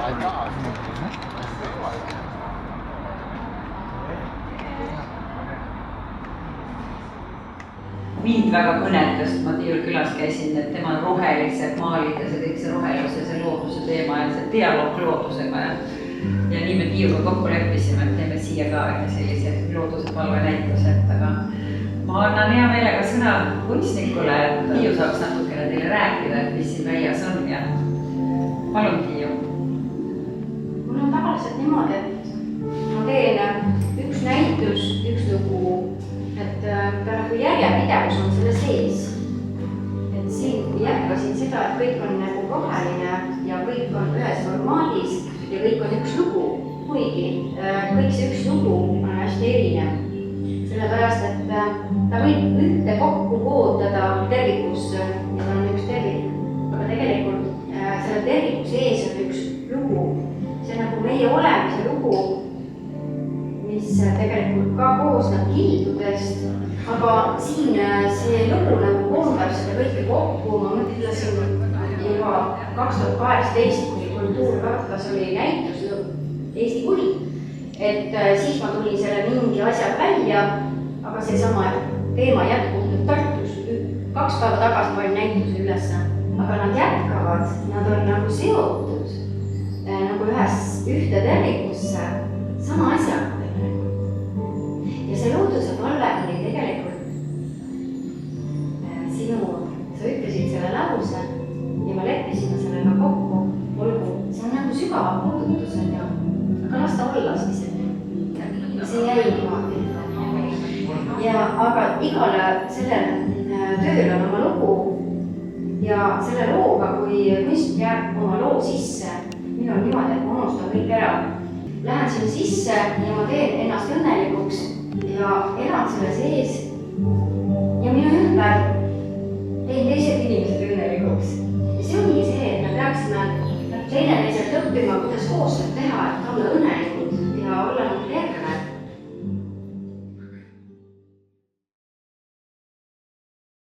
Mind väga kõnetas, ma Tiiul külas käisin, et tema rohelised maalid ja see kõik see rohelus ja see looduse teema ja see dialoog loodusega ja nii me Tiiuga kokku leppisime, et teeme siia ka sellise looduse palvenäituse, et aga ma annan hea meelega sõna kunstnikule, et Tiiu saaks natukene teile rääkida, et mis siin väljas on ja palun Tiiu. Mul on tavaliselt niimoodi, et ma teen üks näitus, üks lugu, et ta nagu järjepidevus on selle sees. Et siin jätkasin seda, et kõik on nagu roheline ja kõik on ühes formaalis ja kõik on üks lugu, kuigi kõik see üks lugu on hästi erinev. Sellepärast, et ta võib ühte kokku koondada tervikusse ja ta on üks tervik, aga tegelikult selle terviku sees on üks lugu. See on nagu meie olemise lugu, mis tegelikult ka koosneb kildudest, aga siin see lugu nagu koondab seda kõike kokku. Ma mõtlesin juba 2018, kui Kultuurkartas oli näitus Eesti Puit, et siis ma tulin selle mingi asjad välja, aga seesama teema jätkub nüüd Tartus. 2 päeva tagasi panin näituse ülesse, aga nad jätkavad, nad on nagu seotud nagu ühte tervikusse sama asjaga. Ja see looduse palve oli tegelikult sinu, sa ütlesid selle lause ja me leppisime sellega kokku, olgu, see on nagu sügava puudutused ja aga las ta olla siis, see jäi niimoodi. Ja aga igale sellele tööl on oma lugu ja selle looga, kui kunstnik jääb oma loo sisse, minu on niimoodi, et ma unustan kõik ära. Lähen sinna sisse ja ma teen ennast õnnelikuks ja elan selle sees ja minu ümber teen teised inimesed õnnelikuks. See ongi see, et me peaksime teineteiselt õppima, kuidas koostööd teha, et olla õnnelikud